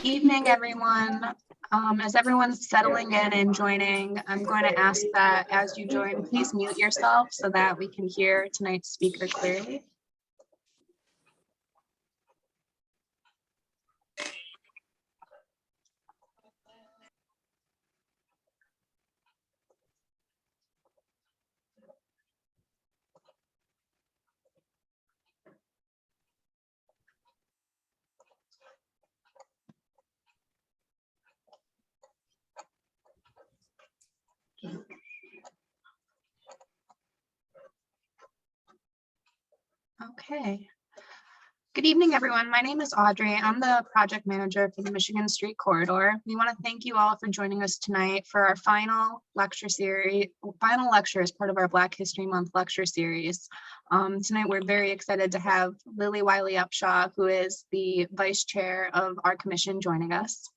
evening, everyone. As everyone's settling in and joining, I'm going to ask that as you join, please mute yourself so that we can hear tonight's speaker clearly. Okay. Good evening, everyone. My name is Audrey. I'm the project manager for the Michigan Street Corridor. We want to thank you all for joining us tonight for our final lecture as part of our Black History Month lecture series. Tonight, we're very excited to have Lillie Wiley-Upshaw, who is the vice chair of our commission, joining us.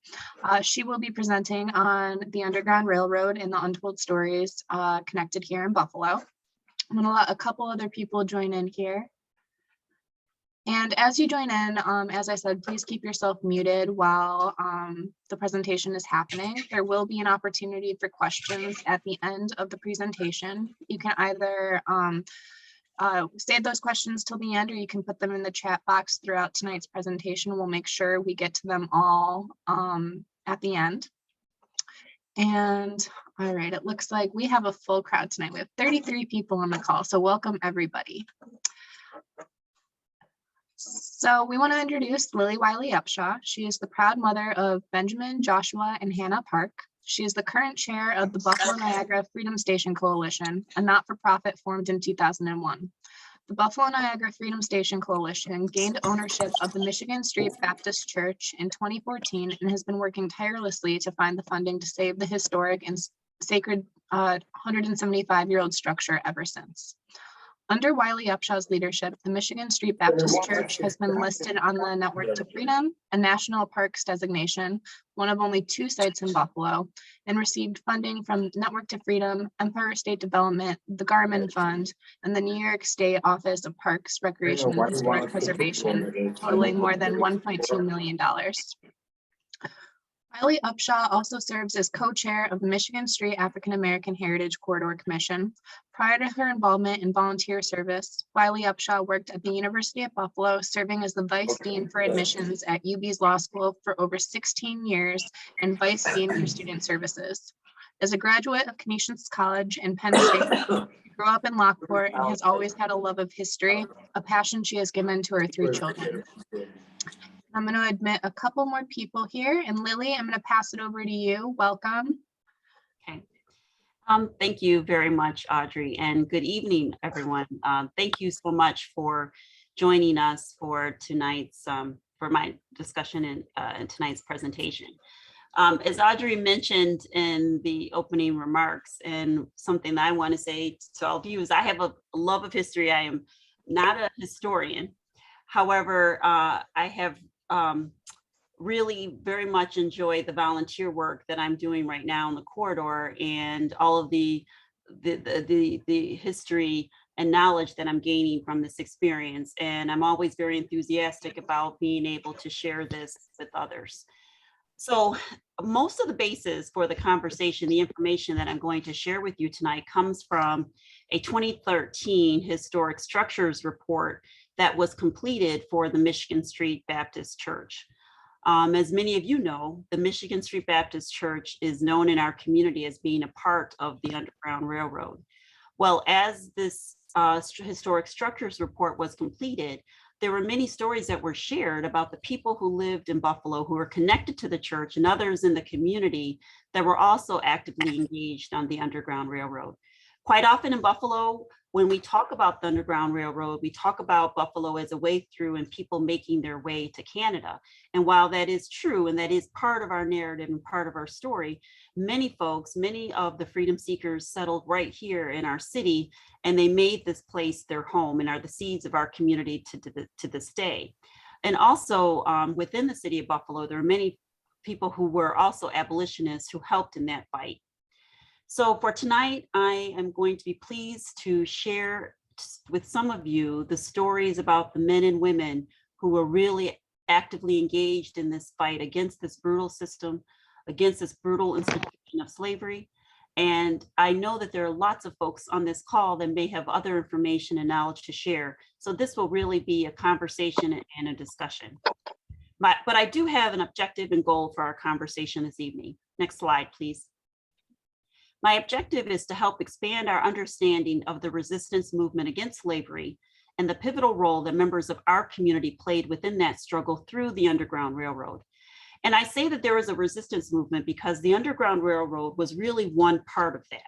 She will be presenting on the Underground Railroad and the untold stories connected here in Buffalo. I'm going to let a couple other people join in here. And as you join in, as I said, please keep yourself muted while the presentation is happening. There will be an opportunity for questions at the end of the presentation. You can either save those questions till the end, or you can put them in the chat box throughout tonight's presentation. We'll make sure we get to them all at the end. And all right, it looks like we have a full crowd tonight. We have 33 people on the call, so welcome everybody. So we want to introduce Lillie Wiley-Upshaw. She is the proud mother of Benjamin, Joshua, and Hannah Park. She is the current chair of the Buffalo Niagara Freedom Station Coalition, a not-for-profit formed in 2001. The Buffalo Niagara Freedom Station Coalition gained ownership of the Michigan Street Baptist Church in 2014 and has been working tirelessly to find the funding to save the historic and sacred 175-year-old structure ever since. Under Wiley-Upshaw's leadership, the Michigan Street Baptist Church has been listed on the Network to Freedom, a national parks designation, one of only 2 sites in Buffalo, and received funding from Network to Freedom, Empire State Development, the Garmin Fund, and the New York State Office of Parks, Recreation, and Historic Preservation, totaling more than $1.2 million. Wiley-Upshaw also serves as co-chair of the Michigan Street African American Heritage Corridor Commission. Prior to her involvement in volunteer service, Wiley-Upshaw worked at the University of Buffalo, serving as the Vice Dean for Admissions at UB's Law School for over 16 years and Vice Dean for Student Services. As a graduate of Canisius College in Penn State, she grew up in Lockport and has always had a love of history, a passion she has given to her 3 children. I'm going to admit a couple more people here, and Lillie, I'm going to pass it over to you. Welcome. Okay. Thank you very much, Audrey, and good evening, everyone. Thank you so much for joining us for tonight's for my discussion in tonight's presentation. As Audrey mentioned in the opening remarks, and something that I want to say to all of you is I have a love of history. I am not a historian. However, I have really very much enjoy the volunteer work that I'm doing right now in the corridor and all of the history and knowledge that I'm gaining from this experience. And I'm always very enthusiastic about being able to share this with others. So most of the basis for the conversation, the information that I'm going to share with you tonight comes from a 2013 historic structures report that was completed for the Michigan Street Baptist Church. As many of you know, the Michigan Street Baptist Church is known in our community as being a part of the Underground Railroad. Well, as this historic structures report was completed, there were many stories that were shared about the people who lived in Buffalo who were connected to the church and others in the community that were also actively engaged on the Underground Railroad. Quite often in Buffalo, when we talk about the Underground Railroad, we talk about Buffalo as a way through and people making their way to Canada. And while that is true, and that is part of our narrative and part of our story, many folks, many of the freedom seekers settled right here in our city, and they made this place their home and are the seeds of our community to this day. And also within the city of Buffalo, there are many people who were also abolitionists who helped in that fight. So for tonight, I am going to be pleased to share with some of you the stories about the men and women who were really actively engaged in this fight against this brutal system, against this brutal institution of slavery. And I know that there are lots of folks on this call that may have other information and knowledge to share. So this will really be a conversation and a discussion. But I do have an objective and goal for our conversation this evening. Next slide, please. My objective is to help expand our understanding of the resistance movement against slavery and the pivotal role that members of our community played within that struggle through the Underground Railroad. And I say that there is a resistance movement because the Underground Railroad was really one part of that.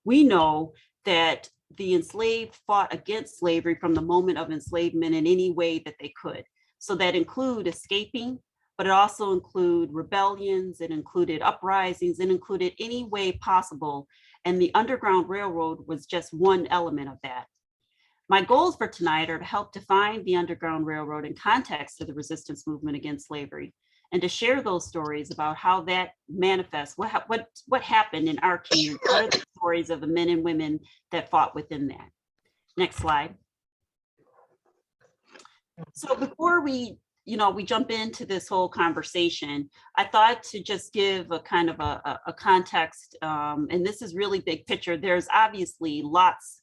We know that the enslaved fought against slavery from the moment of enslavement in any way that they could. So that include escaping, but it also included rebellions, it included uprisings, it included any way possible. And the Underground Railroad was just one element of that. My goals for tonight are to help define the Underground Railroad in context of the resistance movement against slavery, and to share those stories about how that manifests, what happened in our community, what are the stories of the men and women that fought within that. Next slide. So before we jump into this whole conversation, I thought to just give a kind of a context, and this is really big picture. There's obviously lots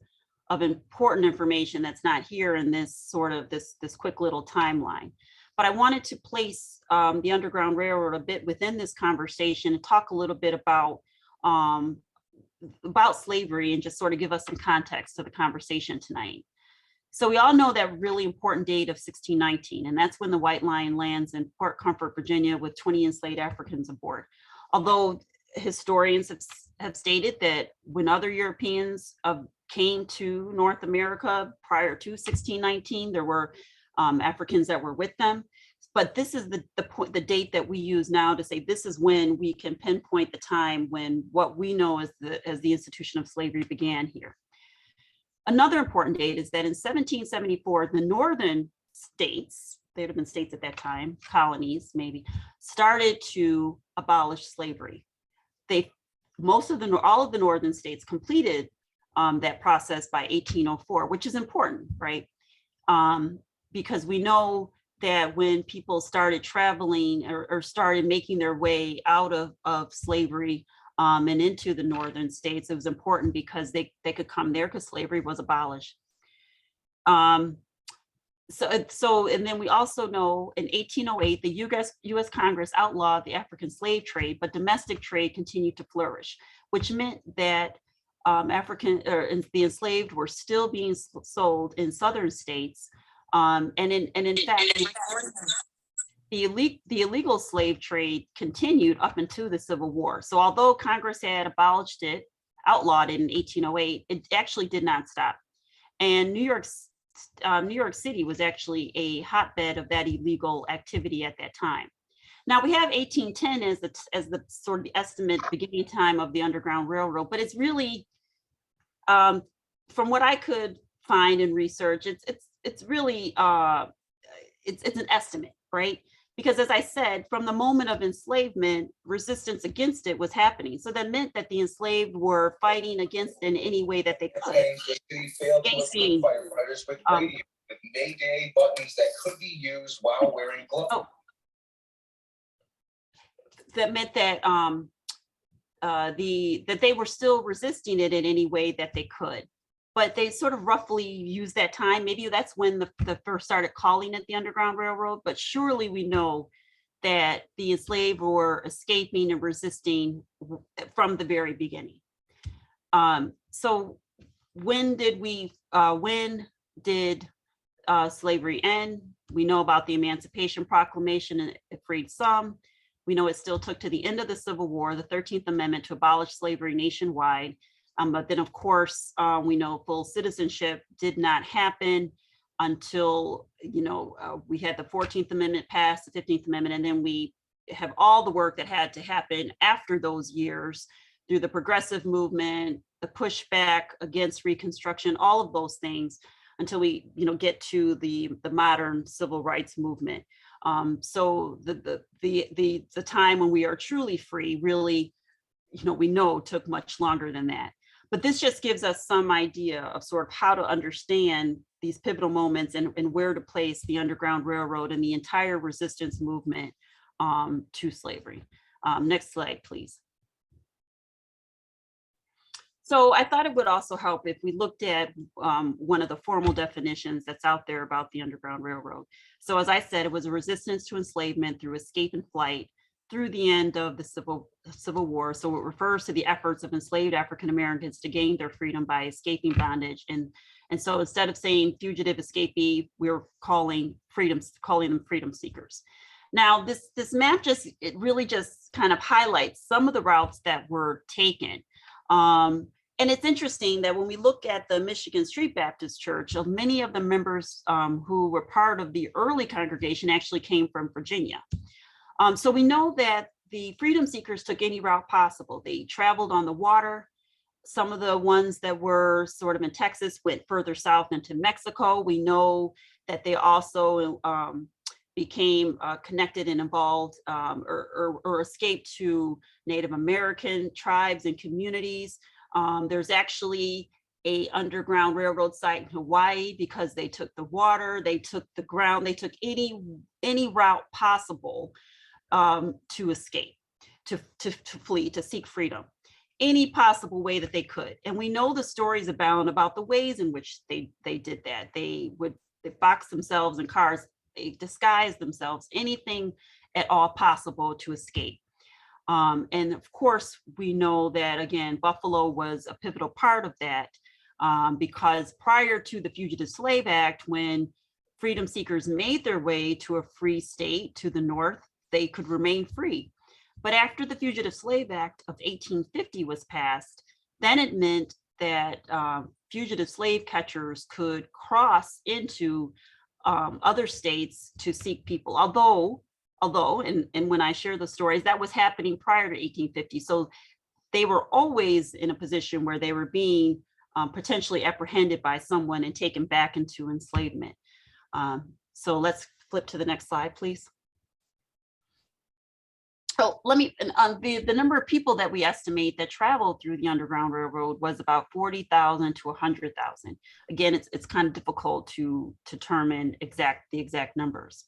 of important information that's not here in this sort of this quick little timeline. But I wanted to place the Underground Railroad a bit within this conversation and talk a little bit about slavery and just sort of give us some context to the conversation tonight. So we all know that really important date of 1619, and that's when the White Lion lands in Port Comfort, Virginia, with 20 enslaved Africans aboard. Although historians have stated that when other Europeans came to North America prior to 1619, there were Africans that were with them. But this is the date that we use now to say this is when we can pinpoint the time when what we know as the institution of slavery began here. Another important date is that in 1774, the northern states, they'd have been states at that time, colonies maybe, started to abolish slavery. All of the northern states completed that process by 1804, which is important, right? Because we know that when people started traveling or started making their way out of slavery and into the northern states, it was important because they could come there because slavery was abolished. And then we also know in 1808, the US Congress outlawed the African slave trade, but domestic trade continued to flourish, which meant that the enslaved were still being sold in southern states. And in fact, the illegal slave trade continued up into the Civil War. So although Congress had outlawed it in 1808, it actually did not stop. And New York City was actually a hotbed of that illegal activity at that time. Now we have 1810 as the sort of the estimate beginning time of the Underground Railroad, but it's really, from what I could find in research, it's really it's an estimate, right? Because as I said, from the moment of enslavement, resistance against it was happening. So that meant that the enslaved were fighting against it in any way that they could. Firefighters with Mayday buttons that could be used while wearing gloves. Oh. That meant that that they were still resisting it in any way that they could. But they sort of roughly use that time. Maybe that's when the first started calling it the Underground Railroad, but surely we know that the enslaved were escaping and resisting from the very beginning. So when did slavery end? We know about the Emancipation Proclamation, and it freed some. We know it still took to the end of the Civil War, the 13th Amendment, to abolish slavery nationwide. But then, of course, we know full citizenship did not happen until, we had the 14th Amendment passed, the 15th Amendment, and then we have all the work that had to happen after those years through the progressive movement, the pushback against Reconstruction, all of those things until we, get to the modern civil rights movement. So the time when we are truly free really, we know took much longer than that. But this just gives us some idea of sort of how to understand these pivotal moments and where to place the Underground Railroad and the entire resistance movement to slavery. Next slide, please. So I thought it would also help if we looked at one of the formal definitions that's out there about the Underground Railroad. So as I said, it was a resistance to enslavement through escape and flight through the end of the Civil War. So it refers to the efforts of enslaved African Americans to gain their freedom by escaping bondage. And so instead of saying fugitive escapee, we're calling them freedom seekers. Now, this map it really just kind of highlights some of the routes that were taken. And it's interesting that when we look at the Michigan Street Baptist Church, many of the members who were part of the early congregation actually came from Virginia. So we know that the freedom seekers took any route possible. They traveled on the water. Some of the ones that were sort of in Texas went further south into Mexico. We know that they also became connected and involved or escaped to Native American tribes and communities. There's actually a Underground Railroad site in Hawaii because they took the water, they took the ground, they took any route possible to escape, to flee, to seek freedom, any possible way that they could. And we know the stories abound about the ways in which they did that. They box themselves in cars, they disguise themselves, anything at all possible to escape. And of course, we know that, again, Buffalo was a pivotal part of that because prior to the Fugitive Slave Act, when freedom seekers made their way to a free state to the north, they could remain free. But after the Fugitive Slave Act of 1850 was passed, then it meant that fugitive slave catchers could cross into other states to seek people, although, and when I share the stories, that was happening prior to 1850. So they were always in a position where they were being potentially apprehended by someone and taken back into enslavement. So let's flip to the next slide, please. So the number of people that we estimate that traveled through the Underground Railroad was about 40,000 to 100,000. Again, it's kind of difficult to determine the exact numbers.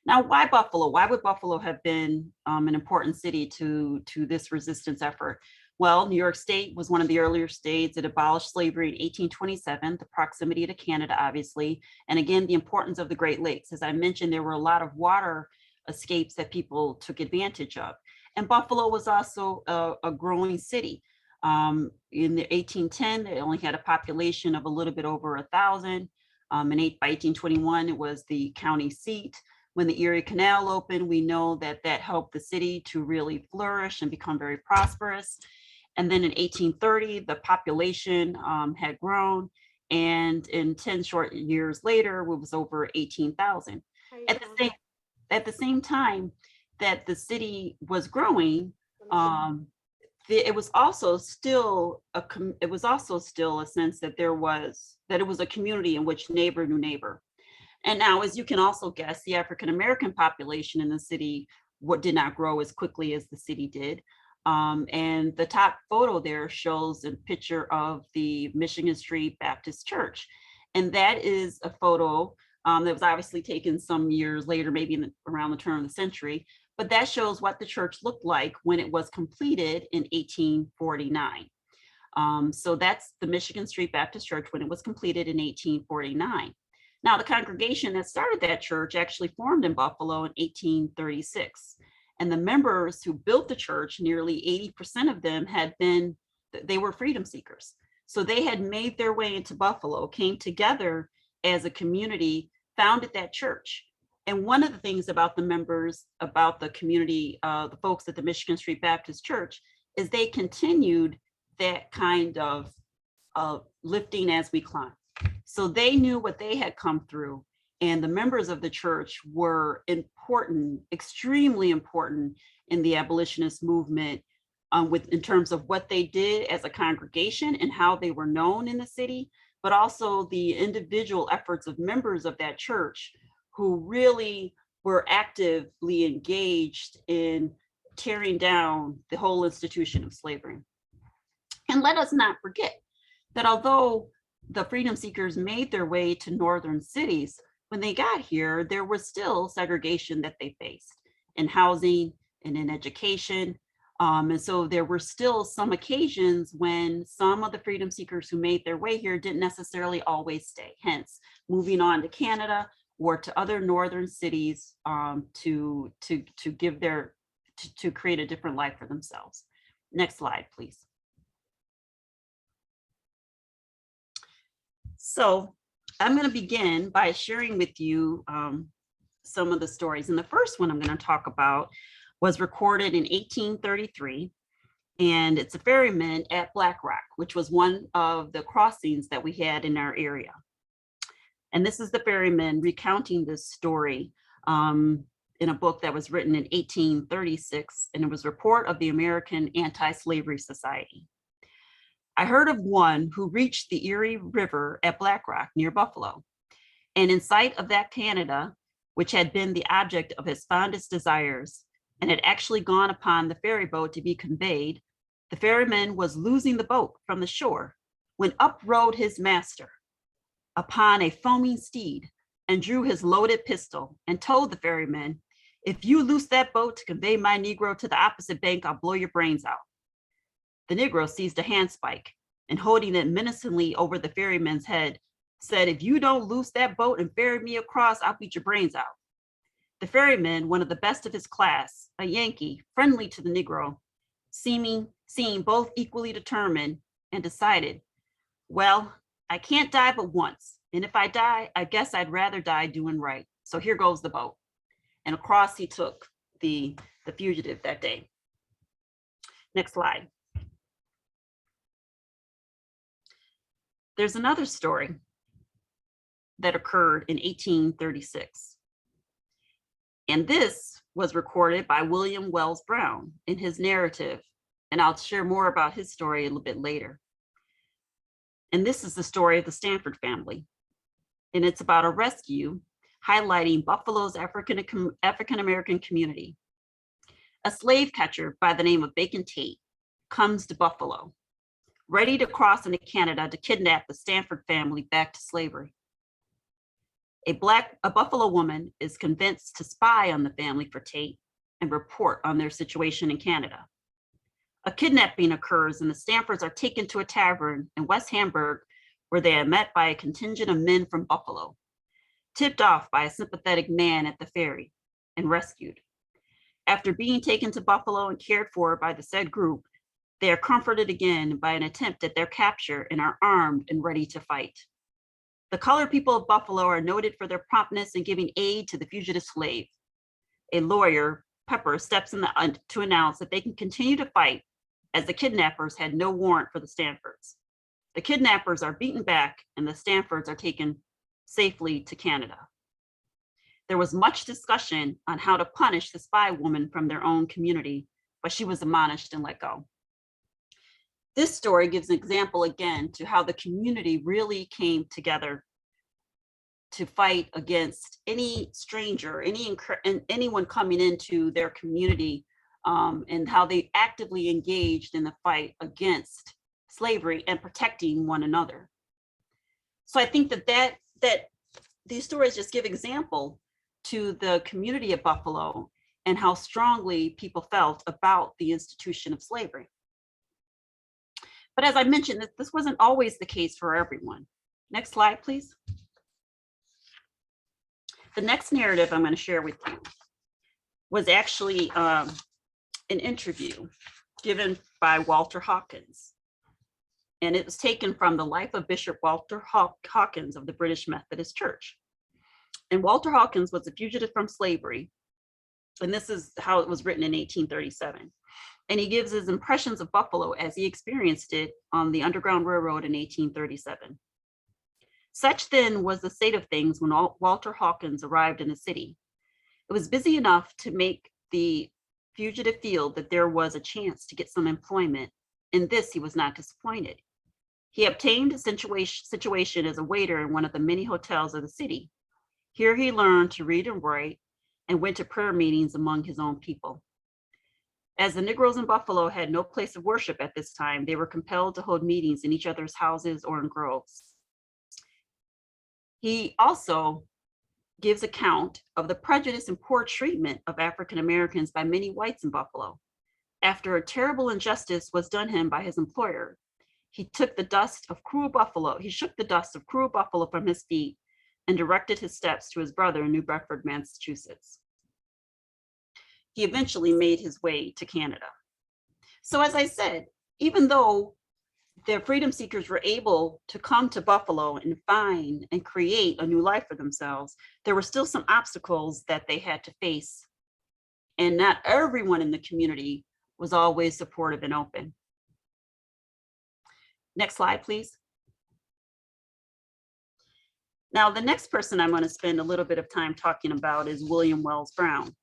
Now, why Buffalo? Why would Buffalo have been an important city to this resistance effort? Well, New York State was one of the earlier states. It abolished slavery in 1827, the proximity to Canada, obviously. And again, the importance of the Great Lakes. As I mentioned, there were a lot of water escapes that people took advantage of. And Buffalo was also a growing city. In the 1810, it only had a population of a little bit over 1,000. By 1821, it was the county seat. When the Erie Canal opened, we know that helped the city to really flourish and become very prosperous. And then in 1830, the population had grown. And in 10 short years later, it was over 18,000. At the same time that the city was growing, it was also still a sense that it was a community in which neighbor knew neighbor. And now, as you can also guess, the African American population in the city did not grow as quickly as the city did. And the top photo there shows a picture of the Michigan Street Baptist Church, and that is a photo that was obviously taken some years later, maybe around the turn of the century, but that shows what the church looked like when it was completed in 1849. So that's the Michigan Street Baptist Church when it was completed in 1849. Now, the congregation that started that church actually formed in Buffalo in 1836. And the members who built the church, nearly 80% of them they were freedom seekers. So they had made their way into Buffalo, came together as a community, founded that church. And one of the things about the members, about the community, the folks at the Michigan Street Baptist Church, is they continued that kind of lifting as we climb. So they knew what they had come through, and the members of the church were important, extremely important in the abolitionist movement in terms of what they did as a congregation and how they were known in the city, but also the individual efforts of members of that church who really were actively engaged in tearing down the whole institution of slavery. And let us not forget that although the freedom seekers made their way to northern cities, when they got here, there was still segregation that they faced in housing and in education. And so there were still some occasions when some of the freedom seekers who made their way here didn't necessarily always stay, hence moving on to Canada or to other northern cities to create a different life for themselves. Next slide, please. So I'm going to begin by sharing with you some of the stories. And the first one I'm going to talk about was recorded in 1833. And it's a ferryman at Black Rock, which was one of the crossings that we had in our area. And this is the ferryman recounting this story in a book that was written in 1836. And it was a report of the American Anti-Slavery Society. I heard of one who reached the Erie River at Black Rock near Buffalo, and in sight of that Canada, which had been the object of his fondest desires, and had actually gone upon the ferry boat to be conveyed, the ferryman was losing the boat from the shore when up rode his master upon a foaming steed and drew his loaded pistol and told the ferryman, "If you loose that boat to convey my Negro to the opposite bank, I'll blow your brains out." The Negro seized a handspike and holding it menacingly over the ferryman's head, said, "If you don't loose that boat and ferry me across, I'll beat your brains out." The ferryman, one of the best of his class, a Yankee, friendly to the Negro, seeming both equally determined, and decided, "Well, I can't die but once. And if I die, I guess I'd rather die doing right. So here goes the boat." And across he took the fugitive that day. Next slide. There's another story that occurred in 1836. And this was recorded by William Wells Brown in his narrative. And I'll share more about his story a little bit later. And this is the story of the Stanford family. And it's about a rescue highlighting Buffalo's African-American community. A slave catcher by the name of Bacon Tate comes to Buffalo, ready to cross into Canada to kidnap the Stanford family back to slavery. A Buffalo woman is convinced to spy on the family for Tate and report on their situation in Canada. A kidnapping occurs and the Stanfords are taken to a tavern in West Hamburg where they are met by a contingent of men from Buffalo, tipped off by a sympathetic man at the ferry and rescued. After being taken to Buffalo and cared for by the said group, they are comforted again by an attempt at their capture and are armed and ready to fight. The colored people of Buffalo are noted for their promptness in giving aid to the fugitive slave. A lawyer, Pepper, steps in to announce that they can continue to fight as the kidnappers had no warrant for the Stanfords. The kidnappers are beaten back and the Stanfords are taken safely to Canada. There was much discussion on how to punish the spy woman from their own community, but she was admonished and let go. This story gives an example again to how the community really came together to fight against any stranger, anyone coming into their community, and how they actively engaged in the fight against slavery and protecting one another. So I think that these stories just give example to the community of Buffalo and how strongly people felt about the institution of slavery. But as I mentioned, this wasn't always the case for everyone. Next slide, please. The next narrative I'm going to share with you was actually an interview given by Walter Hawkins. And it was taken from the life of Bishop Walter Hawkins of the British Methodist Church. And Walter Hawkins was a fugitive from slavery. And this is how it was written in 1837. And he gives his impressions of Buffalo as he experienced it on the Underground Railroad in 1837. Such then was the state of things when Walter Hawkins arrived in the city. It was busy enough to make the fugitive feel that there was a chance to get some employment. In this, he was not disappointed. He obtained a situation as a waiter in one of the many hotels of the city. Here he learned to read and write and went to prayer meetings among his own people. As the Negroes in Buffalo had no place of worship at this time, they were compelled to hold meetings in each other's houses or in groves. He also gives account of the prejudice and poor treatment of African Americans by many whites in Buffalo. After a terrible injustice was done him by his employer, he took the dust of cruel buffalo, he shook the dust of cruel buffalo from his feet and directed his steps to his brother in New Bedford, Massachusetts. He eventually made his way to Canada. So as I said, even though the freedom seekers were able to come to Buffalo and find and create a new life for themselves, there were still some obstacles that they had to face. And not everyone in the community was always supportive and open. Next slide, please. Now, the next person I'm going to spend a little bit of time talking about is William Wells Brown.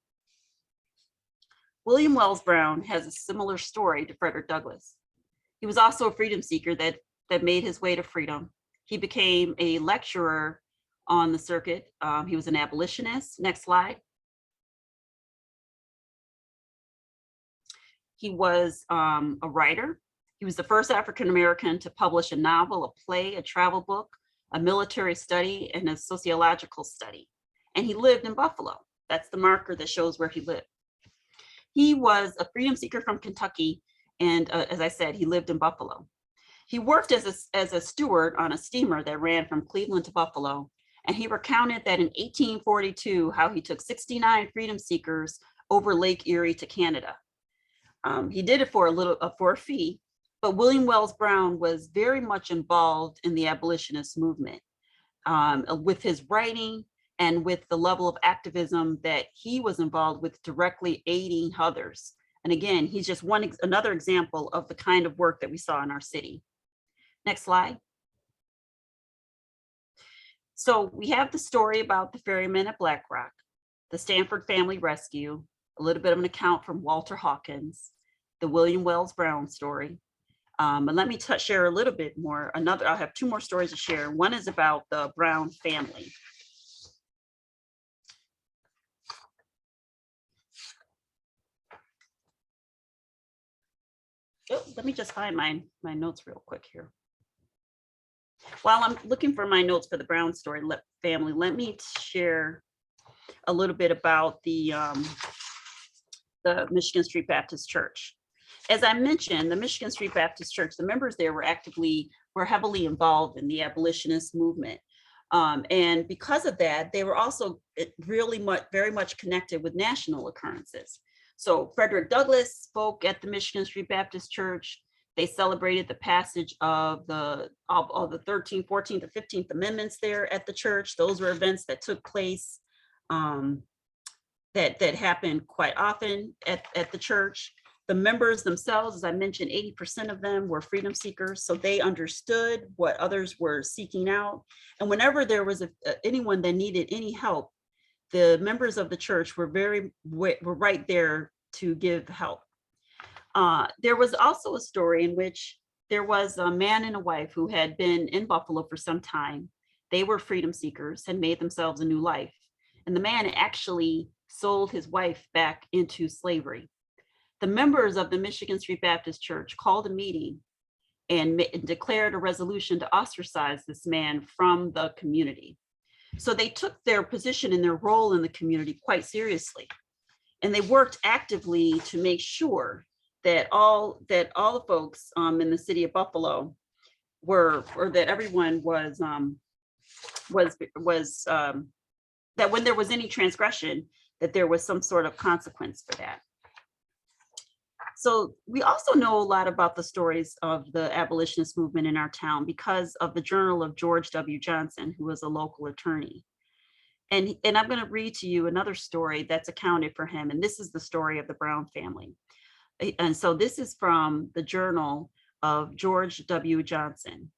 William Wells Brown has a similar story to Frederick Douglass. He was also a freedom seeker that made his way to freedom. He became a lecturer on the circuit. He was an abolitionist. Next slide. He was a writer. He was the first African-American to publish a novel, a play, a travel book, a military study, and a sociological study. And he lived in Buffalo. That's the marker that shows where he lived. He was a freedom seeker from Kentucky. And as I said, he lived in Buffalo. He worked as a steward on a steamer that ran from Cleveland to Buffalo. And he recounted that in 1842, how he took 69 freedom seekers over Lake Erie to Canada. He did it for a fee, but William Wells Brown was very much involved in the abolitionist movement with his writing and with the level of activism that he was involved with, directly aiding others. And again, he's just another example of the kind of work that we saw in our city. Next slide. So we have the story about the ferryman at Black Rock, the Stanford family rescue, a little bit of an account from Walter Hawkins, the William Wells Brown story. But let me share a little bit more. I'll have two more stories to share. One is about the Brown family. Oh, let me just find my notes real quick here. While I'm looking for my notes for the Brown story family, let me share a little bit about the Michigan Street Baptist Church. As I mentioned, the Michigan Street Baptist Church, the members there were heavily involved in the abolitionist movement. And because of that, they were also very much connected with national occurrences. So Frederick Douglass spoke at the Michigan Street Baptist Church. They celebrated the passage of the 13th, 14th, and 15th Amendments there at the church. Those were events that took place that happened quite often at the church. The members themselves, as I mentioned, 80% of them were freedom seekers. So they understood what others were seeking out. And whenever there was anyone that needed any help, the members of the church were right there to give help. There was also a story in which there was a man and a wife who had been in Buffalo for some time. They were freedom seekers and made themselves a new life. And the man actually sold his wife back into slavery. The members of the Michigan Street Baptist Church called a meeting and declared a resolution to ostracize this man from the community. So they took their position and their role in the community quite seriously. And they worked actively to make sure that all the folks in the city of Buffalo or that everyone was that when there was any transgression, that there was some sort of consequence for that. So we also know a lot about the stories of the abolitionist movement in our town because of the journal of George W. Johnson, who was a local attorney. And I'm going to read to you another story that's accounted for him. And this is the story of the Brown family. And so this is from the journal of George W. Johnson.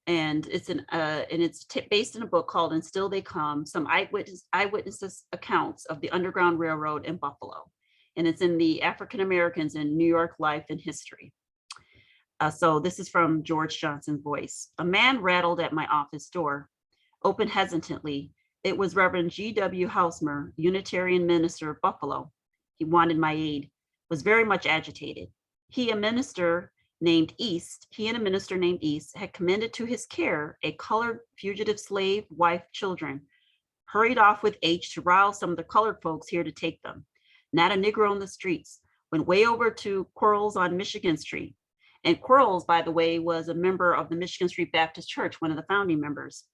And it's based in a book called And Still They Come, Some Eyewitnesses Accounts of the Underground Railroad in Buffalo. And it's in the African Americans in New York Life and History. So this is from George Johnson's voice. A man rattled at my office door, opened hesitantly. It was Reverend G.W. Hausmer, Unitarian minister of Buffalo. He wanted my aid. was very much agitated. He and a minister named East had commended to his care a colored fugitive slave wife children, hurried off with H to rouse some of the colored folks here to take them. Not a Negro on the streets. Went way over to Quarles on Michigan Street. And Quarles, by the way, was a member of the Michigan Street Baptist Church, one of the founding members.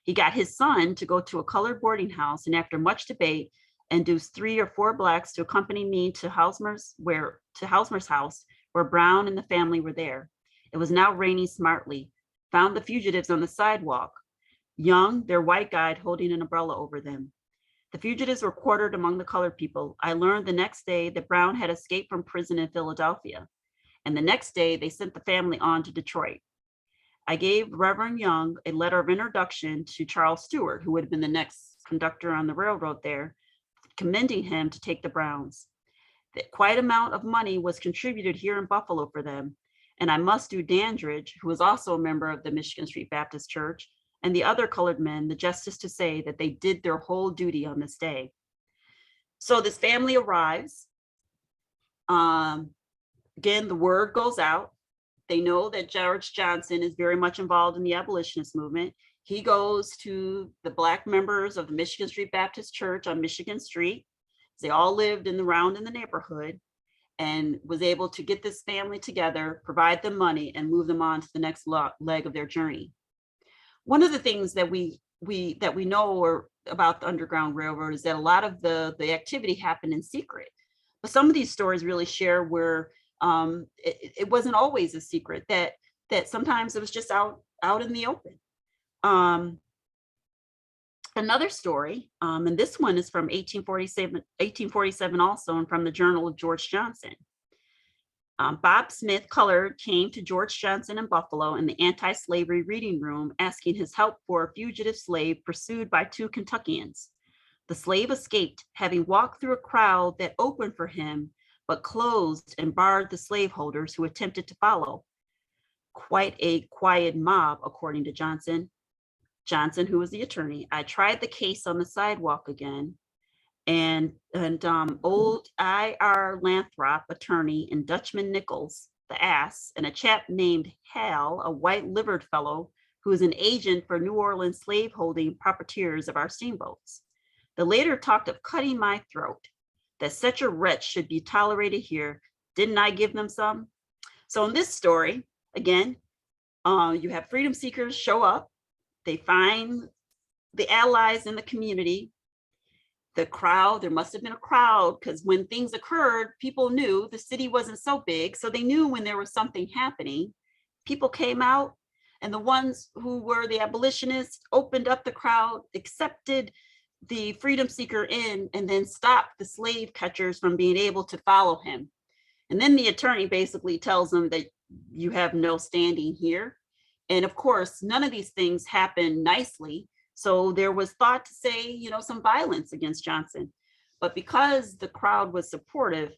He got his son to go to a colored boarding house, and after much debate, induced 3 or 4 blacks to accompany me to Hausmer's house, where Brown and the family were there. It was now raining smartly. Found the fugitives on the sidewalk. Young, their white guide holding an umbrella over them. The fugitives were quartered among the colored people. I learned the next day that Brown had escaped from prison in Philadelphia. And the next day, they sent the family on to Detroit. I gave Reverend Young a letter of introduction to Charles Stewart, who would have been the next conductor on the railroad there, commending him to take the Browns. Quite amount of money was contributed here in Buffalo for them. And I must do Dandridge, who was also a member of the Michigan Street Baptist Church, and the other colored men the justice to say that they did their whole duty on this day. So this family arrives. Again, the word goes out. They know that George Johnson is very much involved in the abolitionist movement. He goes to the Black members of the Michigan Street Baptist Church on Michigan Street. They all lived in the neighborhood, and was able to get this family together, provide them money, and move them on to the next leg of their journey. One of the things that we know about the Underground Railroad is that a lot of the activity happened in secret. But some of these stories really share where it wasn't always a secret, that sometimes it was just out in the open. Another story, and this one is from 1847 also, and from the Journal of George Johnson. Bob Smith, colored, came to George Johnson in Buffalo in the anti-slavery reading room, asking his help for a fugitive slave pursued by 2 Kentuckians. The slave escaped, having walked through a crowd that opened for him, but closed and barred the slaveholders who attempted to follow. Quite a quiet mob, according to Johnson. Johnson, who was the attorney, I tried the case on the sidewalk again, and old I.R. Lathrop, attorney, and Dutchman Nichols, the ass, and a chap named Hal, a white-livered fellow who is an agent for New Orleans slaveholding profiteers of our steamboats. The later talked of cutting my throat, that such a wretch should be tolerated here. Didn't I give them some? So in this story, again, you have freedom seekers show up. They find the allies in the community. The crowd, there must have been a crowd, because when things occurred, people knew the city wasn't so big. So they knew when there was something happening. People came out, and the ones who were the abolitionists opened up the crowd, accepted the freedom seeker in, and then stopped the slave catchers from being able to follow him. And then the attorney basically tells them that you have no standing here. And of course, none of these things happen nicely. So there was thought to say, some violence against Johnson. But because the crowd was supportive,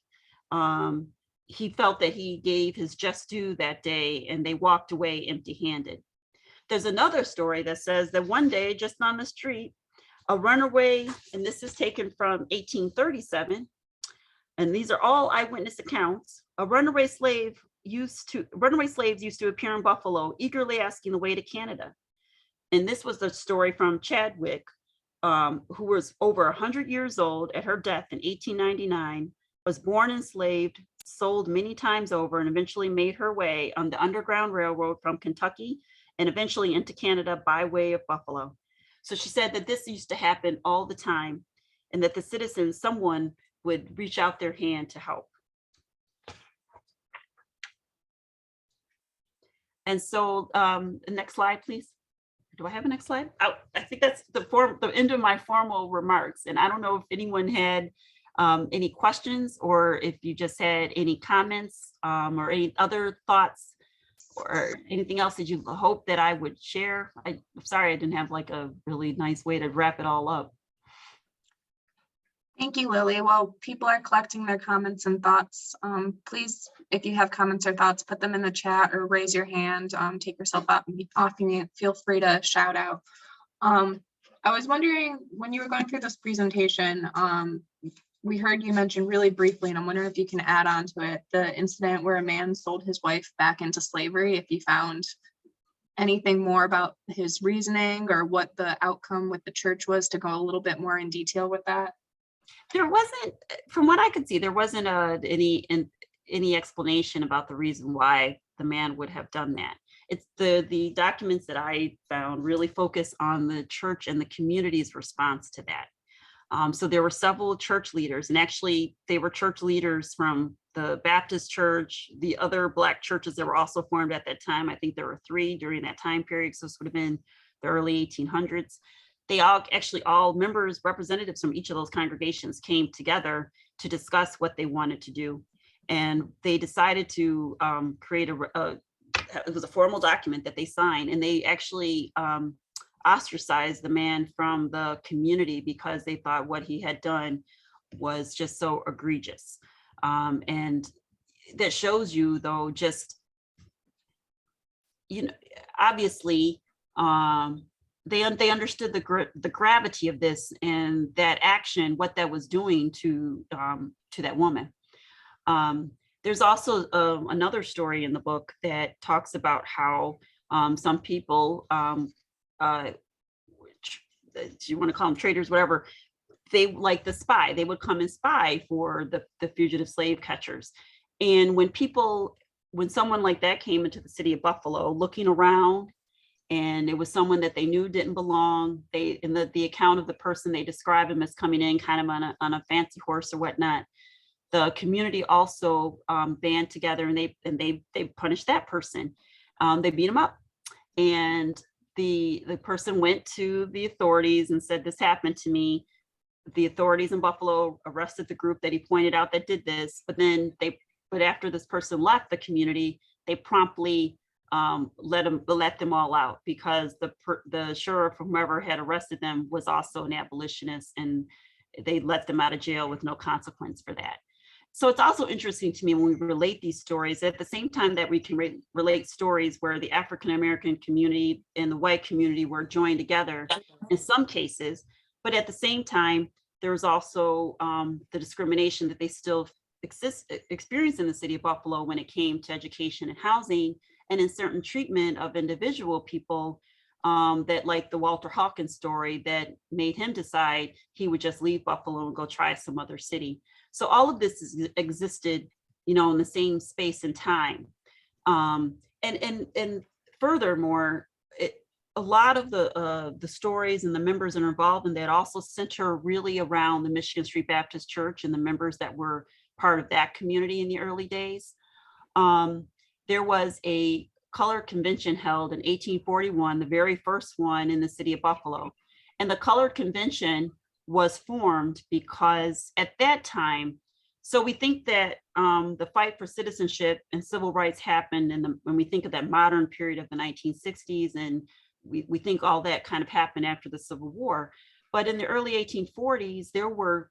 he felt that he gave his just due that day, and they walked away empty-handed. There's another story that says that one day, just on the street, a runaway, and this is taken from 1837, and these are all eyewitness accounts. Runaway slaves used to appear in Buffalo, eagerly asking the way to Canada. And this was the story from Chadwick, who was over 100 years old at her death in 1899, was born enslaved, sold many times over, and eventually made her way on the Underground Railroad from Kentucky and eventually into Canada by way of Buffalo. So she said that this used to happen all the time, and that the citizens, someone would reach out their hand to help. And so the next slide, please. Do I have a next slide? I think that's the end of my formal remarks. And I don't know if anyone had any questions, or if you just had any comments or any other thoughts or anything else that you hope that I would share. I'm sorry I didn't have like a really nice way to wrap it all up. Thank you, Lily. While people are collecting their comments and thoughts, please, if you have comments or thoughts, put them in the chat or raise your hand, take yourself off mute. Feel free to shout out. I was wondering, when you were going through this presentation, we heard you mention really briefly, and I'm wondering if you can add on to it, the incident where a man sold his wife back into slavery, if you found anything more about his reasoning or what the outcome with the church was, to go a little bit more in detail with that. There wasn't, from what I could see, there wasn't any explanation about the reason why the man would have done that. It's the documents that I found really focus on the church and the community's response to that. So there were several church leaders, and actually they were church leaders from the Baptist church, the other Black churches that were also formed at that time. I think there were 3 during that time period. So this would have been the early 1800s. They all members, representatives from each of those congregations came together to discuss what they wanted to do. And they decided to create it was a formal document that they signed, and they actually ostracized the man from the community because they thought what he had done was just so egregious. And that shows you, though, just, obviously they understood the gravity of this and that action, what that was doing to that woman. There's also another story in the book that talks about how some people, you want to call them traitors, whatever, they like the spy. They would come and spy for the fugitive slave catchers. And when someone like that came into the city of Buffalo looking around, and it was someone that they knew didn't belong, in the account of the person, they describe him as coming in kind of on a fancy horse or whatnot. The community also band together, and they punished that person. They beat him up, and the person went to the authorities and said, "This happened to me." The authorities in Buffalo arrested the group that he pointed out that did this, but after this person left the community, they promptly let them all out, because the sheriff, whomever had arrested them, was also an abolitionist, and they let them out of jail with no consequence for that. So it's also interesting to me when we relate these stories, at the same time that we can relate stories where the African-American community and the white community were joined together in some cases, but at the same time, there was also the discrimination that they still experience in the city of Buffalo when it came to education and housing, and in certain treatment of individual people that, like the Walter Hawkins story, that made him decide he would just leave Buffalo and go try some other city. So all of this existed, in the same space and time. And furthermore, a lot of the stories and the members that are involved in that also center really around the Michigan Street Baptist Church and the members that were part of that community in the early days. There was a color convention held in 1841, the very first one in the city of Buffalo. And the colored convention was formed because at that time, so we think that the fight for citizenship and civil rights happened when we think of that modern period of the 1960s, and we think all that kind of happened after the Civil War. But in the early 1840s, there were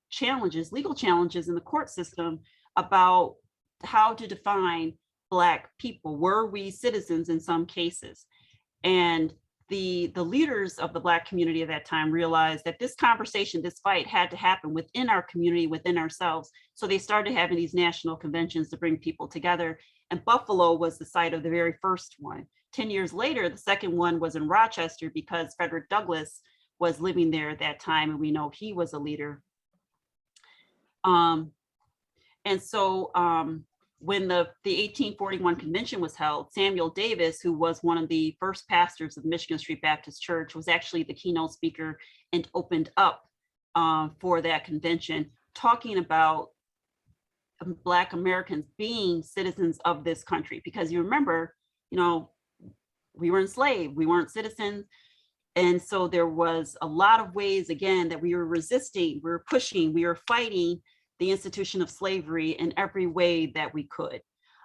legal challenges in the court system about how to define Black people. Were we citizens in some cases? And the leaders of the Black community at that time realized that this conversation, this fight, had to happen within our community, within ourselves. So they started having these national conventions to bring people together. And Buffalo was the site of the very first one. 10 years later, the second one was in Rochester, because Frederick Douglass was living there at that time, and we know he was a leader. And so when the 1841 convention was held, Samuel Davis, who was one of the first pastors of Michigan Street Baptist Church, was actually the keynote speaker and opened up for that convention, talking about Black Americans being citizens of this country. Because you remember, we were enslaved, we weren't citizens. And so there was a lot of ways, again, that we were resisting, we were pushing, we were fighting the institution of slavery in every way that we could.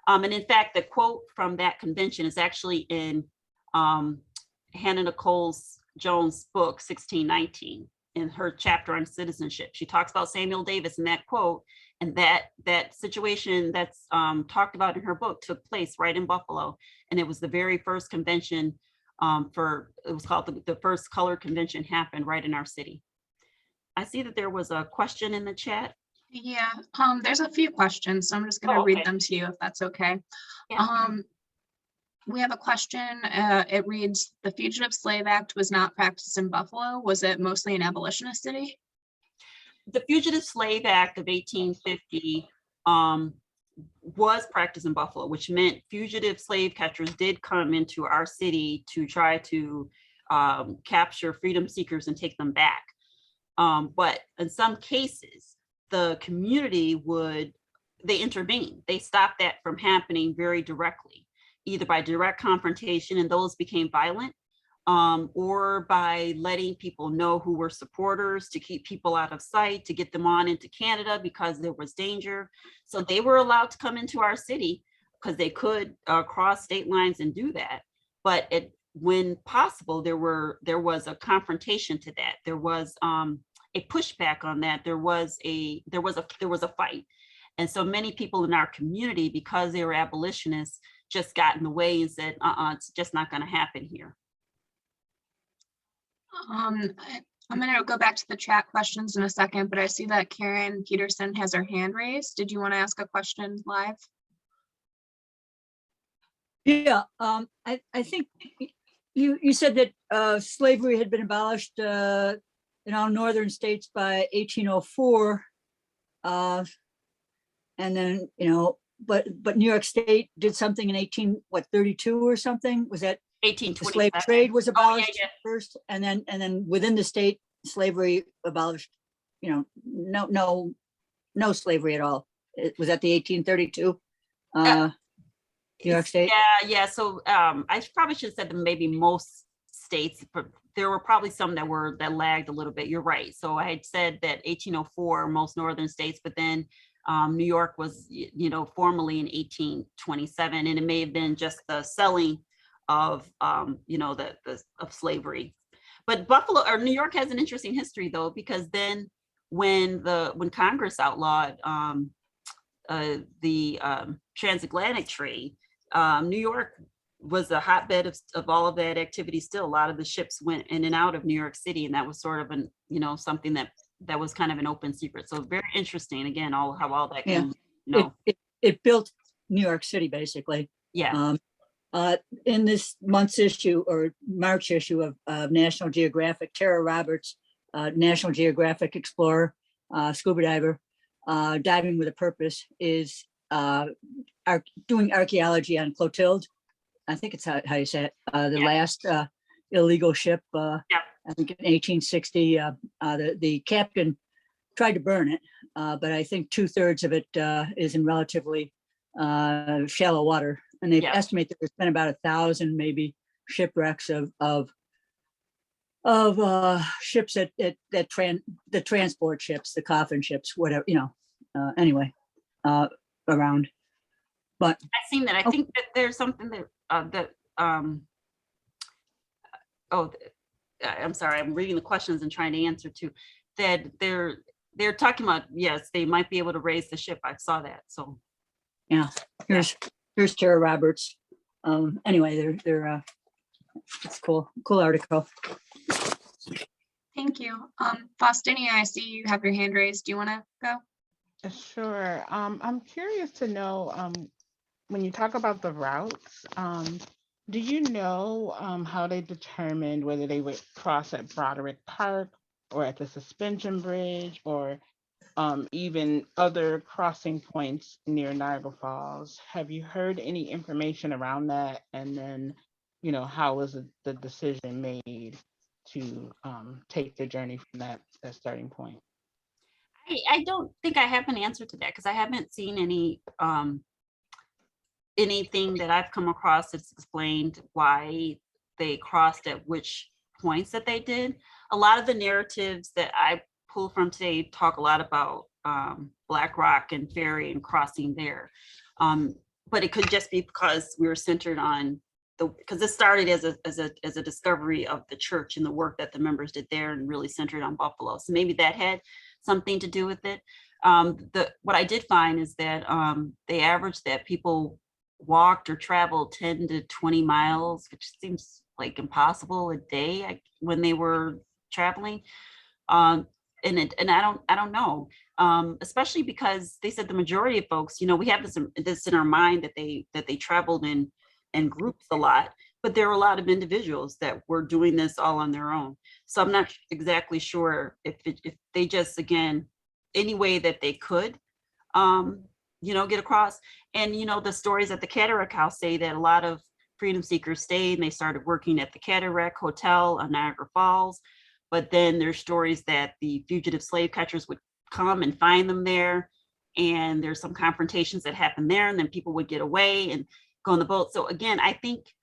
And in fact, the quote from that convention is actually in Hannah Nicole Jones' book, 1619, in her chapter on citizenship. She talks about Samuel Davis in that quote, and that situation that's talked about in her book took place right in Buffalo. And it was the very first convention it was called the first colored convention, happened right in our city. I see that there was a question in the chat. Yeah, there's a few questions, so I'm just gonna Oh, read okay. them to you if that's okay. Yeah. We have a question. It reads, the Fugitive Slave Act was not practiced in Buffalo. Was it mostly an abolitionist city? The Fugitive Slave Act of 1850 was practiced in Buffalo, which meant fugitive slave catchers did come into our city to try to capture freedom seekers and take them back. But in some cases, the community they intervene. They stopped that from happening very directly, either by direct confrontation, and those became violent, or by letting people know who were supporters to keep people out of sight, to get them on into Canada because there was danger. So they were allowed to come into our city because they could cross state lines and do that. But when possible, there was a confrontation to that. There was a pushback on that. There was a fight. And so many people in our community, because they were abolitionists, just got in the way and said, it's just not going to happen here. I'm gonna go back to the chat questions in a second, but I see that Karen Peterson has her hand raised. Did you want to ask a question live? Yeah, I think you said that slavery had been abolished in all northern states by 1804. And then, but New York State did something in 32 or something. Was that the 1827. slave trade was abolished yeah. first, and then within the state, slavery abolished, no slavery at all. Was that the 1832? New York State? Yeah. So I probably should have said that maybe most states, but there were probably some that lagged a little bit. You're right. So I had said that 1804, most northern states, but then New York was, formally in 1827, and it may have been just the selling of, of slavery. But Buffalo or New York has an interesting history though, because then when Congress outlawed the transatlantic trade, New York was a hotbed of all of that activity. Still, a lot of the ships went in and out of New York City, and that was sort of something that was kind of an open secret. So very interesting. Again, how all that can, It built New York City basically. Yeah. In this month's issue or March issue of National Geographic, Tara Roberts, National Geographic explorer, scuba diver, diving with a purpose, is doing archaeology on Clotilde. I think it's how you say it. The last illegal ship, I think in 1860, the captain tried to burn it, but I think 2/3 of it is in relatively shallow water. And they estimate that there's been about 1,000 maybe shipwrecks of ships that transport ships, the coffin ships, whatever, anyway, around. But I've seen that. I think that there's something that I'm sorry, I'm reading the questions and trying to answer to that. They're talking about, yes, they might be able to raise the ship. I saw that. So yeah, here's Tara Roberts. Anyway, they're it's cool article. Thank you. Faustinia, I see you have your hand raised. Do you want to go? Sure. I'm curious to know, when you talk about the routes, do you know how they determined whether they would cross at Broderick Park or at the Suspension Bridge, or even other crossing points near Niagara Falls? Have you heard any information around that? And then, how was the decision made to take the journey from that starting point? I don't think I have an answer to that, because I haven't seen anything that I've come across that's explained why they crossed at which points that they did. A lot of the narratives that I pull from today talk a lot about Black Rock and Ferry and crossing there. But it could just be because we were centered on because this started as a discovery of the church and the work that the members did there, and really centered on Buffalo. So maybe that had something to do with it. What I did find is that they averaged that people walked or traveled 10 to 20 miles, which seems like impossible a day when they were traveling. and I don't know, especially because they said the majority of folks, we have this in our mind that they traveled in groups a lot, but there were a lot of individuals that were doing this all on their own. So I'm not exactly sure if they just, again, any way that they could, get across. And, the stories at the Cataract House say that a lot of freedom seekers stayed and they started working at the Cataract Hotel on Niagara Falls. But then there's stories that the fugitive slave catchers would come and find them there. And there's some confrontations that happened there, and then people would get away and go on the boat. So again, I think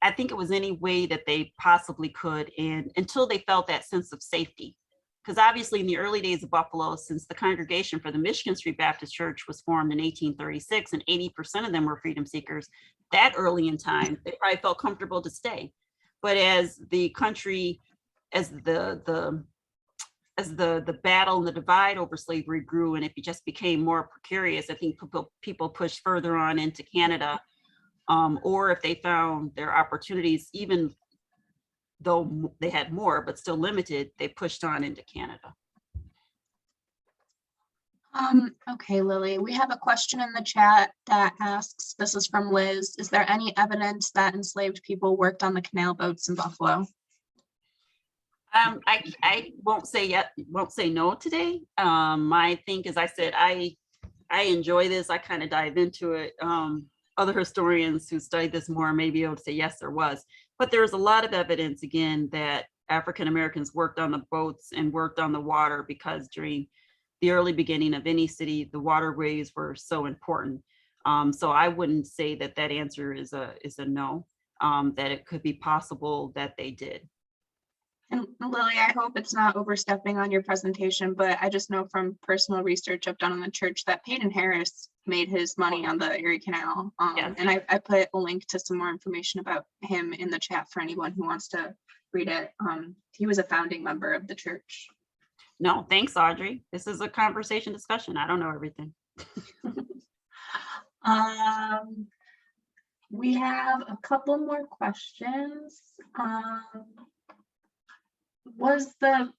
it was any way that they possibly could, and until they felt that sense of safety. Because obviously in the early days of Buffalo, since the congregation for the Michigan Street Baptist Church was formed in 1836 and 80% of them were freedom seekers, that early in time, they probably felt comfortable to stay. But as the country, as the battle and the divide over slavery grew and it just became more precarious, I think people pushed further on into Canada, or if they found their opportunities, even though they had more, but still limited, they pushed on into Canada. Okay, Lily, we have a question in the chat that asks, this is from Liz, is there any evidence that enslaved people worked on the canal boats in Buffalo? I won't say no today. I think, as I said, I enjoy this. I kind of dive into it. Other historians who studied this more may be able to say, yes, there was. But there's a lot of evidence, again, that African Americans worked on the boats and worked on the water, because during the early beginning of any city, the waterways were so important. So I wouldn't say that answer is a no, that it could be possible that they did. And Lily, I hope it's not overstepping on your presentation, but I just know from personal research I've done on the church that Peyton Harris made his money on the Erie Canal. Yes. And I put a link to some more information about him in the chat for anyone who wants to read it. He was a founding member of the church. No, thanks, Audrey. This is a conversation discussion. I don't know everything. We have a couple more questions.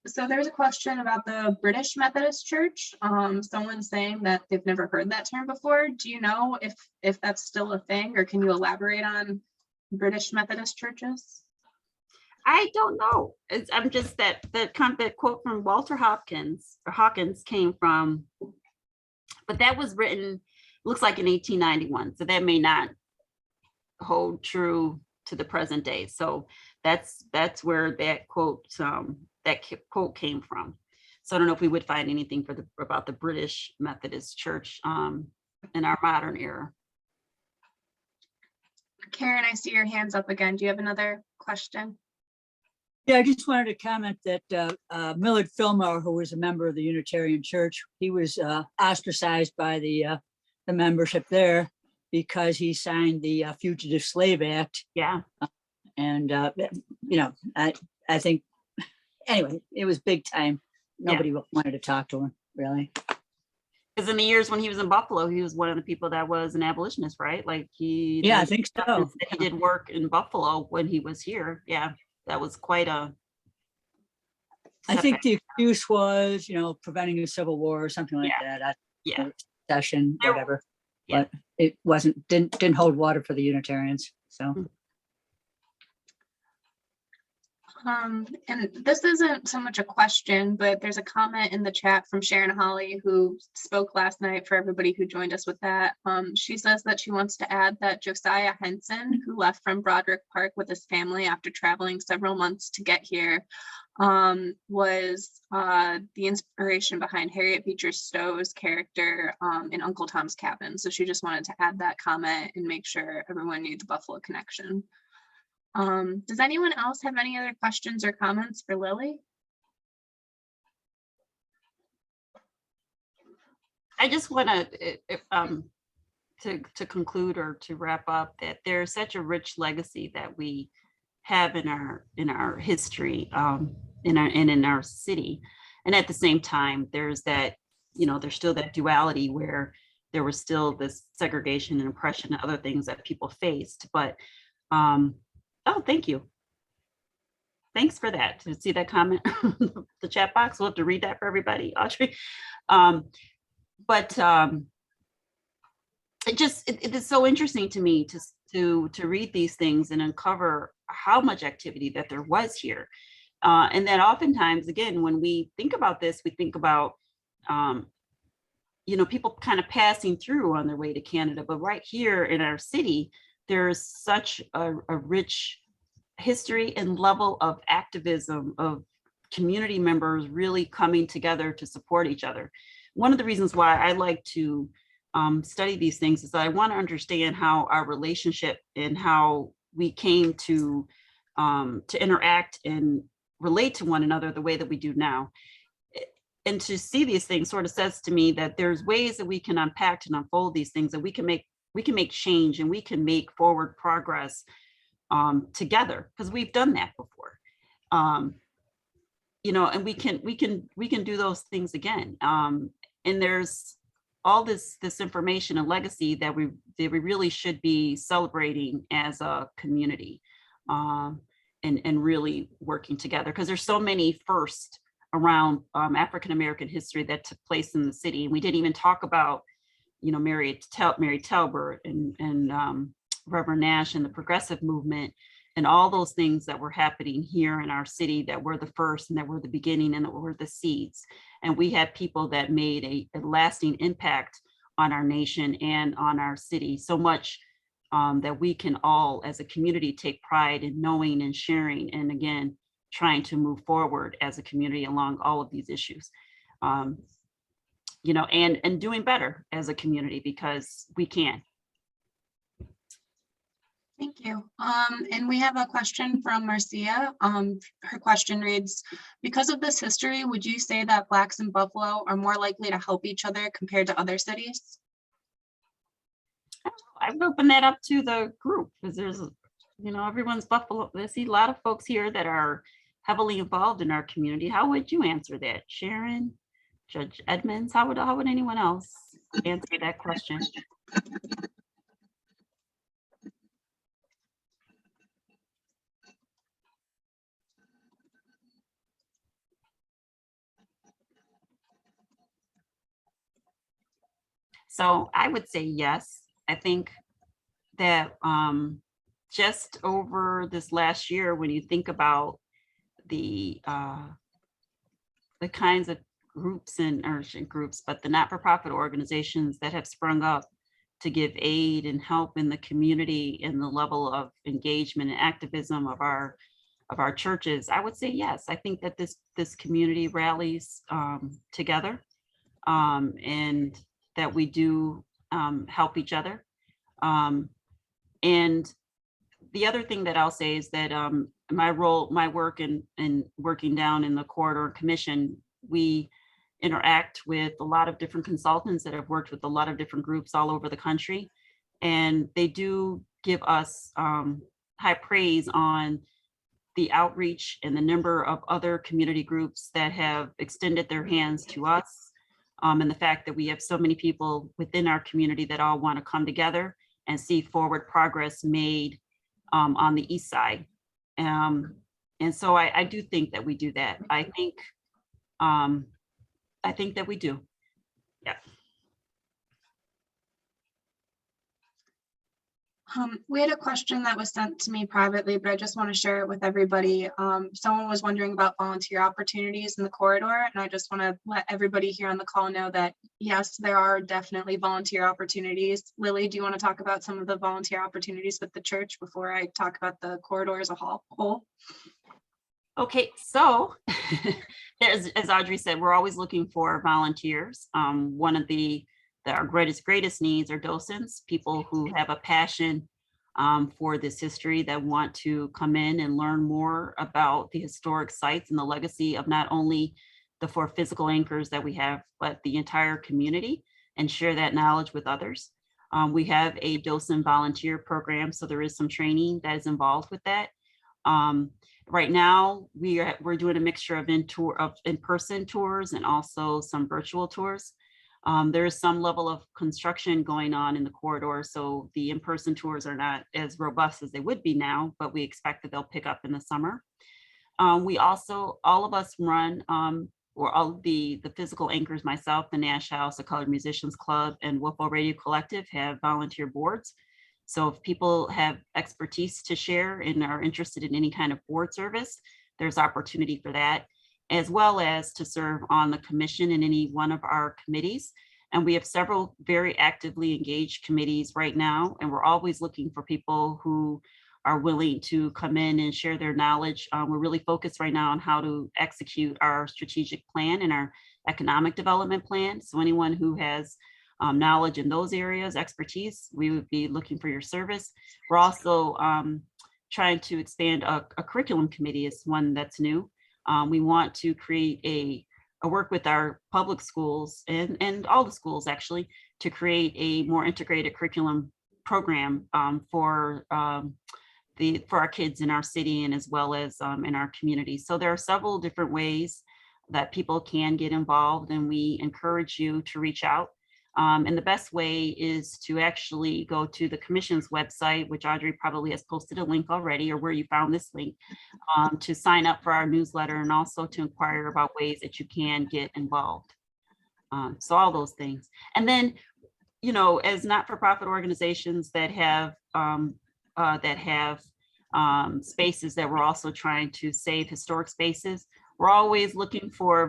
So there's a question about the British Methodist Church. Someone's saying that they've never heard that term before. Do you know if that's still a thing, or can you elaborate on British Methodist churches? I don't know. I'm just that quote from Walter Hawkins came from, but that was written, looks like in 1891. So that may not hold true to the present day. So that's where that quote came from. So I don't know if we would find anything about the British Methodist Church in our modern era. Karen, I see your hands up again. Do you have another question? Yeah, I just wanted to comment that Millard Fillmore, who was a member of the Unitarian Church, he was ostracized by the membership there because he signed the Fugitive Slave Act. Yeah. And, I think, anyway, it was big time. Nobody wanted to talk to him, really. Because in the years when he was in Buffalo, he was one of the people that was an abolitionist, right? Like I think so. He did work in Buffalo when he was here. Yeah, that was quite a. I think the excuse was, preventing a civil war or something like that. Session, whatever. Yeah. But it didn't hold water for the Unitarians. So. And this isn't so much a question, but there's a comment in the chat from Sharon Holly, who spoke last night, for everybody who joined us with that. She says that she wants to add that Josiah Henson, who left from Broderick Park with his family after traveling several months to get here, was the inspiration behind Harriet Beecher Stowe's character in Uncle Tom's Cabin. So she just wanted to add that comment and make sure everyone knew the Buffalo connection. Does anyone else have any other questions or comments for Lily? I just want to conclude or to wrap up that there's such a rich legacy that we have in our history, in our city, and at the same time, there's that there's still that duality where there was still this segregation and oppression and other things that people faced, but. Oh, thank you. Thanks for that. To see that comment, the chat box, we'll have to read that for everybody, Audrey. But it is so interesting to me to read these things and uncover how much activity that there was here. And that oftentimes, again, when we think about this, we think about, people kind of passing through on their way to Canada. But right here in our city, there's such a rich history and level of activism of community members really coming together to support each other. One of the reasons why I like to study these things is that I want to understand how our relationship and how we came to interact and relate to one another the way that we do now. And to see these things sort of says to me that there's ways that we can unpack and unfold these things, that we can make change and we can make forward progress together, because we've done that before. And we can do those things again. And there's all this information and legacy that we really should be celebrating as a community, and really working together, because there's so many firsts around African-American history that took place in the city. And we didn't even talk about, Mary Talbert and Reverend Nash and the progressive movement and all those things that were happening here in our city that were the first and that were the beginning and that were the seeds. And we had people that made a lasting impact on our nation and on our city, so much that we can all as a community take pride in knowing and sharing, and again, trying to move forward as a community along all of these issues, and doing better as a community, because we can. Thank you. And we have a question from Marcia. Her question reads, because of this history, would you say that Blacks in Buffalo are more likely to help each other compared to other cities? I've opened that up to the group, because there's, everyone's Buffalo. I see a lot of folks here that are heavily involved in our community. How would you answer that, Sharon, Judge Edmonds? How would anyone else answer that question? So I would say yes. I think that just over this last year, when you think about the kinds of groups but the not-for-profit organizations that have sprung up to give aid and help in the community, and the level of engagement and activism of our churches, I would say yes. I think that this community rallies together, and that we do help each other. And the other thing that I'll say is that my work in working down in the Corridor Commission, we interact with a lot of different consultants that have worked with a lot of different groups all over the country. And they do give us high praise on the outreach and the number of other community groups that have extended their hands to us. And the fact that we have so many people within our community that all want to come together and see forward progress made on the East Side. And so I do think that we do that. I think that we do. Yeah. We had a question that was sent to me privately, but I just want to share it with everybody. Someone was wondering about volunteer opportunities in the corridor, and I just want to let everybody here on the call know that, yes, there are definitely volunteer opportunities. Lillie, do you want to talk about some of the volunteer opportunities with the church before I talk about the corridor as a whole? Okay, so as Audrey said, we're always looking for volunteers. One of our greatest needs are docents, people who have a passion for this history, that want to come in and learn more about the historic sites and the legacy of not only the 4 physical anchors that we have, but the entire community, and share that knowledge with others. We have a docent volunteer program, so there is some training that is involved with that. Right now, we're doing a mixture of in-person tours and also some virtual tours. There is some level of construction going on in the corridor, so the in-person tours are not as robust as they would be now, but we expect that they'll pick up in the summer. We also, all of us run, or all the physical anchors, myself, the Nash House, the Colored Musicians Club, and Whipple Radio Collective have volunteer boards. So if people have expertise to share and are interested in any kind of board service, there's opportunity for that, as well as to serve on the commission in any one of our committees. And we have several very actively engaged committees right now, and we're always looking for people who are willing to come in and share their knowledge. We're really focused right now on how to execute our strategic plan and our economic development plan. So anyone who has knowledge in those areas, expertise, we would be looking for your service. We're also trying to expand a curriculum committee is one that's new. We want to create a work with our public schools and all the schools actually to create a more integrated curriculum program for our kids in our city and as well as in our community. So there are several different ways that people can get involved, and we encourage you to reach out. And the best way is to actually go to the commission's website, which Audrey probably has posted a link already, or where you found this link, to sign up for our newsletter and also to inquire about ways that you can get involved. So all those things. And then, you know, as not-for-profit organizations that have spaces that we're also trying to save historic spaces, we're always looking for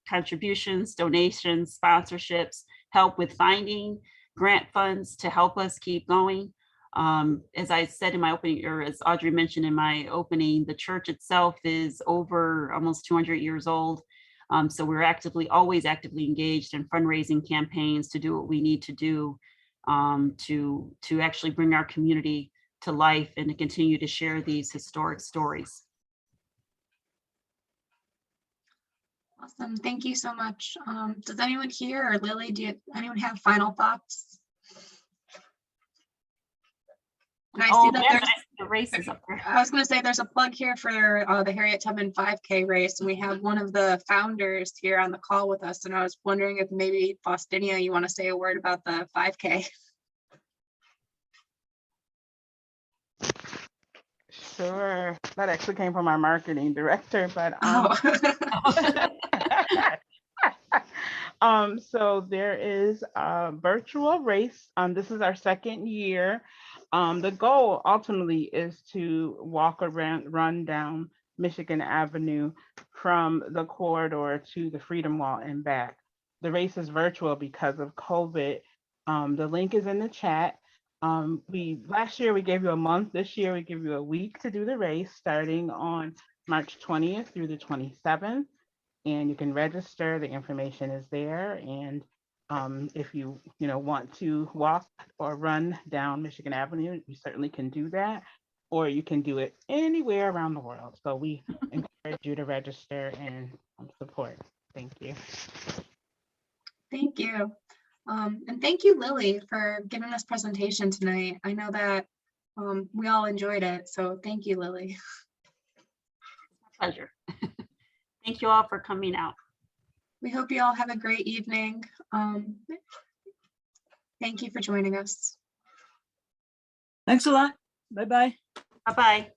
contributions, donations, sponsorships, help with finding grant funds to help us keep going. As I said in my opening, or as Audrey mentioned in my opening, the church itself is over almost 200 years old. So we're always actively engaged in fundraising campaigns to do what we need to do to actually bring our community to life and to continue to share these historic stories. Awesome. Thank you so much. Does anyone here, or Lily, anyone have final thoughts? And I see that there's the races up there. I was going to say there's a plug here for the Harriet Tubman 5K race, and we have one of the founders here on the call with us. And I was wondering if maybe Faustinia, you want to say a word about the 5K? Sure, that actually came from our marketing director, but so there is a virtual race. This is our second year. The goal ultimately is to run down Michigan Avenue from the corridor to the Freedom Wall and back. The race is virtual because of COVID. The link is in the chat. Last year we gave you a month. This year we give you a week to do the race, starting on March 20th through the 27th. And you can register. The information is there. And if you want to walk or run down Michigan Avenue, you certainly can do that. Or you can do it anywhere around the world. So we encourage you to register and support. Thank you. Thank you. And thank you, Lily, for giving this presentation tonight. I know that we all enjoyed it. So thank you, Lily. Pleasure. Thank you all for coming out. We hope you all have a great evening. Thank you for joining us. Thanks a lot. Bye-bye. Bye-bye.